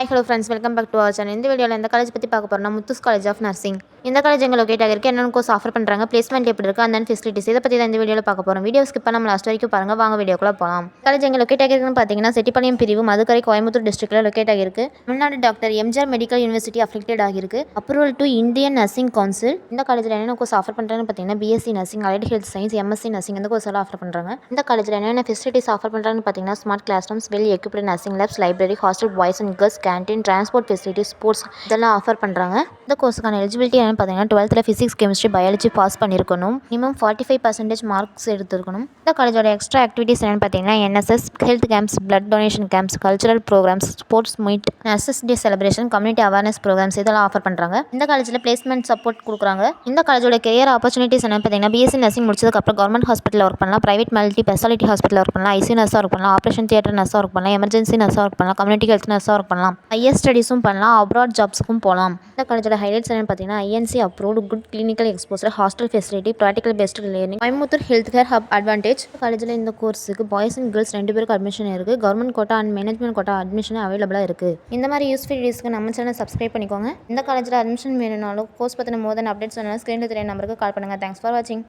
Hi, hello friends, welcome back to our channel. இந்த வீடியோவில் இந்த காலேஜ் பற்றி பார்க்க போகிறோம்னா முத்துஸ் காலேஜ் ஆஃப் நர்சிங். இந்த காலேஜ் எங்கே லொக்கேட் ஆகிருக்கு, என்னென்ன கோர்ஸ் ஆஃபர் பண்ணுறாங்க, பிளேஸ்மெண்ட் எப்படி இருக்குது, அந்த ஃபெசிலிட்டிஸ் இதை பற்றி தான் இந்த வீடியோவில் பார்க்க போகிறோம். வீடியோ ஸ்கிப் பண்ணாம லாஸ்ட் வரைக்கும் பாருங்கள். வாங்க வீடியோக்குள்ளே போகலாம். காலேஜ் எங்கே லொக்கேட் ஆகிருக்குன்னு பார்த்தீங்கன்னா செட்டிப்பாளையம் பிரிவு மதுக்கரை கோயம்புத்தூர் டிஸ்ட்ரிக்ட்டில் லொக்கேட் ஆகிருக்கு. Tamil Nadu doctor MGR medical university affiliated ஆகிருக்கு. Approval to Indian nursing council. இந்த காலேஜில் என்னென்ன கோர்ஸ் ஆஃபர் பண்ணுறாங்கன்னு பார்த்தீங்கன்னா BSc nursing, allied health science, MSc nursing இந்த கோர்ஸ் எல்லாம் ஆஃபர் பண்ணுறாங்க. இந்த காலேஜில் என்னென்ன ஃபெசிலிட்டிஸ் ஆஃபர் பண்ணுறாங்கன்னு பார்த்தீங்கன்னா smart class rooms, well equipped nursing labs, library, hostel, boys and girls canteen, transport facilities, sports இதெல்லாம் ஆஃபர் பண்ணுறாங்க. இந்த கோர்ஸுக்கான எலிஜிபிலிட்டி என்னென்னு பார்த்தீங்கன்னா 12th physics, chemistry, biology pass பண்ணியிருக்கணும். மினிமம் 45% மார்க்ஸ் எடுத்துருக்கணும். இந்த காலேஜோட எக்ஸ்ட்ரா ஆக்டிவிட்டிஸ் என்னென்னு பார்த்தீங்கன்னா NSS, health camps, blood donation camps, cultural programmes, sports meet, nurses day celebration, community awareness programmes இதெல்லாம் ஆஃபர் பண்ணுறாங்க. இந்த காலேஜில் பிளேஸ்மெண்ட் சப்போர்ட் கொடுக்குறாங்க. இந்த காலேஜோட கெரியர் ஆப்பர்ச்சுனிட்டிஸ் என்னென்னு பார்த்தீங்கன்னா பிஎஸ்சி நர்சிங் முடிச்சதுக்கப்புறம் கவர்மெண்ட் ஹாஸ்பிட்டலில் ஒர்க் பண்ணலாம், பிரைவேட் மல்டி ஸ்பெஷாலிட்டி ஹாஸ்பிட்டலில் ஒர்க் பண்ணலாம், ஐசி நர்ஸாக ஒர்க் பண்ணலாம், ஆப்ரேஷன் தியேட்டர் நர்ஸாக ஒர்க் பண்ணலாம், எமர்ஜென்சி நர்ஸாக ஒர்க் பண்ணலாம், கம்யூனிட்டி ஹெல்த் நர்ஸாக ஒர்க் பண்ணலாம், ஹையர் ஸ்டடீஸும் பண்ணலாம், அப்ராட் ஜாப்ஸுக்கும் போகலாம். இந்த காலேஜோட ஹைலைட்ஸ் என்னென்னு பார்த்தீங்கன்னா INC approved, good clinical exposure, hostel facility, practical best learning, Coimbatore health care hub advantage. காலேஜில் இந்த கோர்ஸுக்கு பாய்ஸ் அண்ட் கேர்ள்ஸ் 2 பேருக்கு அட்மிஷன் இருக்குது. Government quota and management quota admission அவைலபிளாக இருக்குது. இந்த மாதிரி யூஸ்ஃபுல் வீடியோஸ்க்கு நம்ம சேனல் சப்ஸ்கிரைப் பண்ணிக்கோங்க. இந்த காலேஜில் அட்மிஷன் வேணும்னாலும் கோர்ஸ் பற்றின மோர் தென் அப்டேட்ஸ் வேணும்னா ஸ்க்ரீனில் தெரிய நம்பருக்கு கால் பண்ணுங்கள். தேங்க்ஸ் ஃபார் வாட்சிங்.